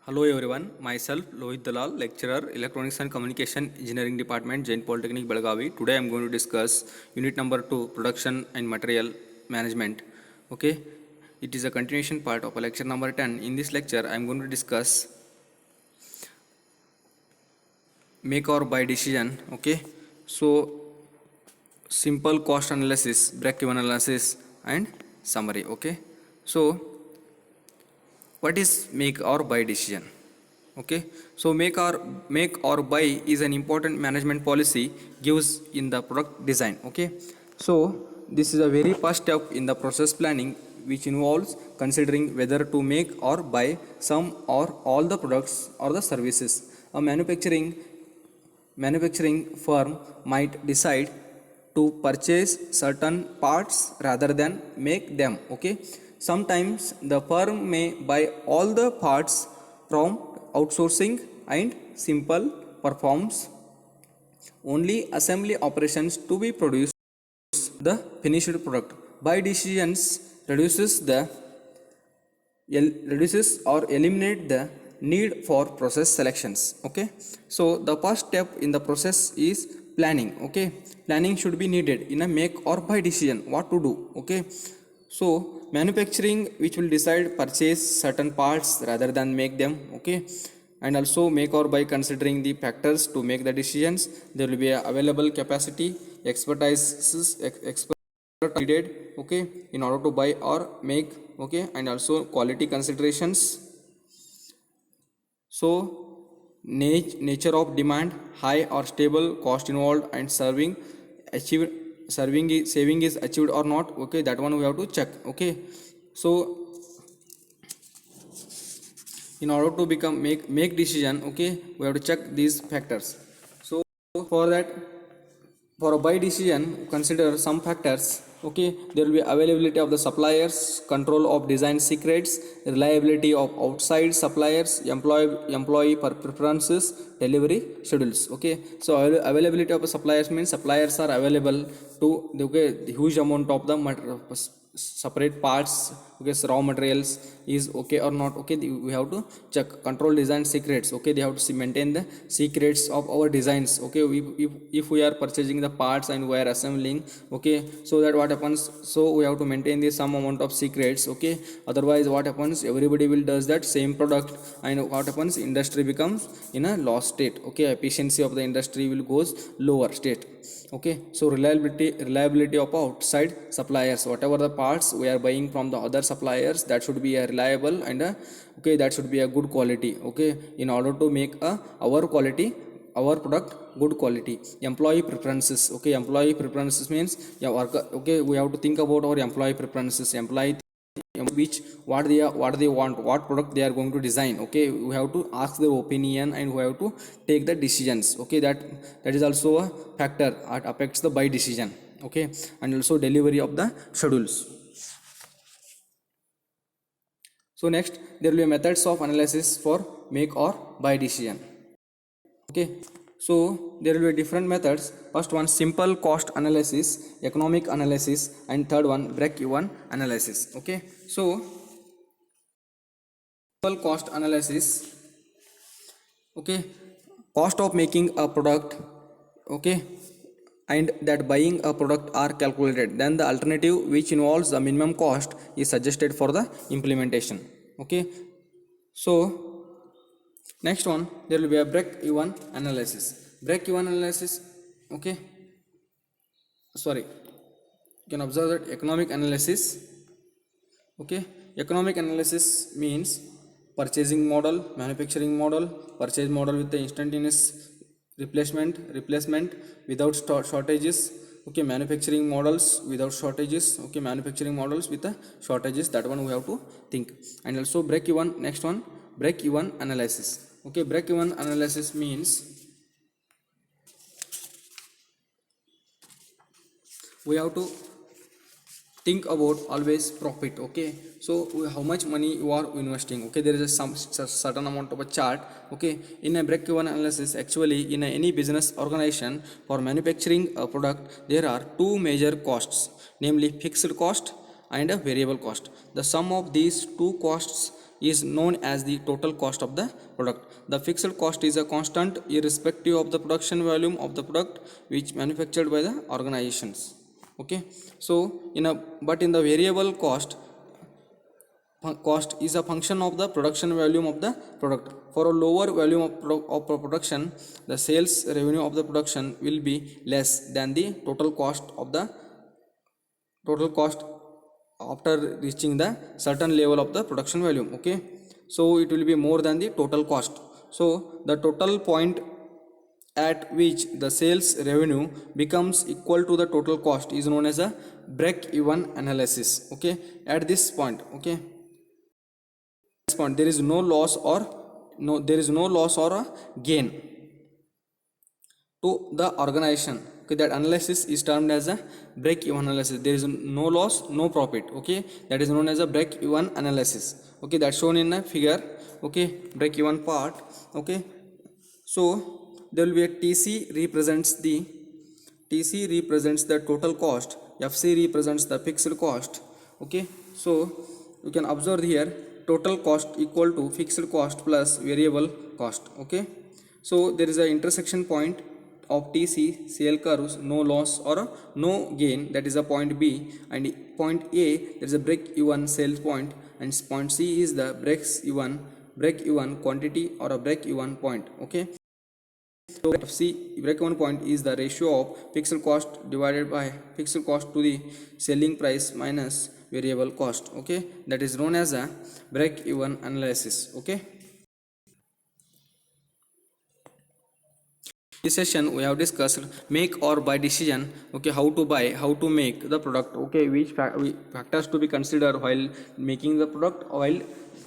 Hello everyone, myself Lohit Dalal, lecturer, Electronics and Communication Engineering Department, Jain Polytechnic, Belagavi. Today I am going to discuss unit number 2, Production and Material Management. Okay, it is a continuation part of lecture number 10. In this lecture, I am going to discuss make or buy decision. Okay, so simple cost analysis, break-even analysis, and summary. Okay, so what is make or buy decision? Okay, so make or buy is an important management policy gives in the product design. Okay, so this is a very first step in the process planning, which involves considering whether to make or buy some or all the products or the services. A manufacturing firm might decide to purchase certain parts rather than make them. Okay, sometimes the firm may buy all the parts from outsourcing and simple performs only assembly operations to be produced the finished product. Buy decisions reduces or eliminate the need for process selections. Okay, so the first step in the process is planning. Okay, planning should be needed in a make or buy decision, what to do. Okay, so manufacturing which will decide purchase certain parts rather than make them. Okay, and also make or buy considering the factors to make the decisions. There will be a available capacity, expertise, needed. Okay, in order to buy or make. Okay, and also quality considerations. So nature of demand, high or stable, cost involved, and achieved saving is achieved or not. Okay, that one we have to check. Okay, so in order to make decision, okay, we have to check these factors. So for that, for a buy decision, consider some factors. Okay, there will be availability of the suppliers, control of design secrets, reliability of outside suppliers, employee preferences, delivery schedules. Okay, so availability of the suppliers means suppliers are available to, okay, the huge amount of the separate parts. Okay, so raw materials is okay or not. Okay, we have to check. Control design secrets. Okay, they have to maintain the secrets of our designs. Okay, if we are purchasing the parts and we are assembling. Okay, so that what happens, so we have to maintain the some amount of secrets. Okay, otherwise what happens, everybody will does that same product, and what happens, industry becomes in a lost state. Okay, efficiency of the industry will goes lower state. Okay, so reliability of outside suppliers, whatever the parts we are buying from the other suppliers, that should be a reliable and okay, that should be a good quality. Okay, in order to make our product good quality. Employee preferences. Okay, employee preferences means, yeah, okay, we have to think about our employee preferences. Employee which what they want, what product they are going to design. Okay, we have to ask their opinion and we have to take the decisions. Okay, that is also a factor that affects the buy decision. Okay, and also delivery of the schedules. So next, there will be methods of analysis for make or buy decision. Okay, so there will be different methods. First one, simple cost analysis, economic analysis, and third one, break even analysis. Okay, so simple cost analysis. Okay, cost of making a product. Okay, and that buying a product are calculated, then the alternative which involves the minimum cost is suggested for the implementation. Okay, so next one, there will be a break even analysis. Break even analysis. Okay, sorry, you can observe that economic analysis. Okay, economic analysis means purchasing model, manufacturing model, purchase model with the instantaneous replacement without shortages. Okay, manufacturing models without shortages. Okay, manufacturing models with the shortages, that one we have to think. And also break even. Next one, break even analysis. Okay, break even analysis means we have to think about always profit. Okay, so how much money you are investing. Okay, there is a some certain amount of a chart. Okay, in a break even analysis, actually in any business organization, for manufacturing a product there are two major costs, namely fixed cost and a variable cost. The sum of these two costs is known as the total cost of the product. The fixed cost is a constant irrespective of the production volume of the product which manufactured by the organizations. Okay, so in the variable cost is a function of the production volume of the product. For a lower volume of production, the sales revenue of the production will be less than the total cost after reaching the certain level of the production volume. Okay, so it will be more than the total cost. So the total point at which the sales revenue becomes equal to the total cost is known as a break even analysis. Okay, at this point, okay, there is no loss or a gain to the organization. Okay, that analysis is termed as a break even analysis. There is no loss, no profit. Okay, that is known as a break even analysis. Okay, that's shown in a figure. Okay, break even part. Okay, so there will be a TC represents the total cost, FC represents the fixed cost. Okay, so you can observe here total cost equal to fixed cost plus variable cost. Okay, so there is an intersection point of TC CL curves, no loss or no gain, that is a point B, and point A, there is a break even sales point, and point C is the break even quantity or a break even point. Okay, so FC break even point is the ratio of fixed cost divided by fixed cost to the selling price minus variable cost. Okay, that is known as a break even analysis. Okay, this session we have discussed make or buy decision. Okay, how to buy, how to make the product. Okay, which factors to be considered while making the product, while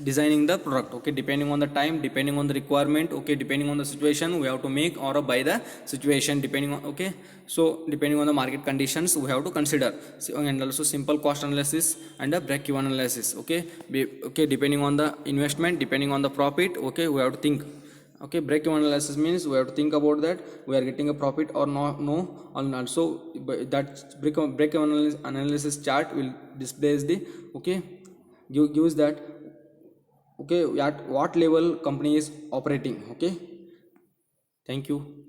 designing the product. Okay, depending on the time, depending on the requirement. Okay, depending on the situation, we have to make or buy the situation depending on. Okay, so depending on the market conditions we have to consider. So, and also simple cost analysis and a break even analysis. Okay, depending on the investment, depending on the profit. Okay, we have to think. Okay, break even analysis means we have to think about that we are getting a profit or no or not. So that break even analysis chart will displays the, okay, gives that, okay, at what level company is operating. Okay, thank you.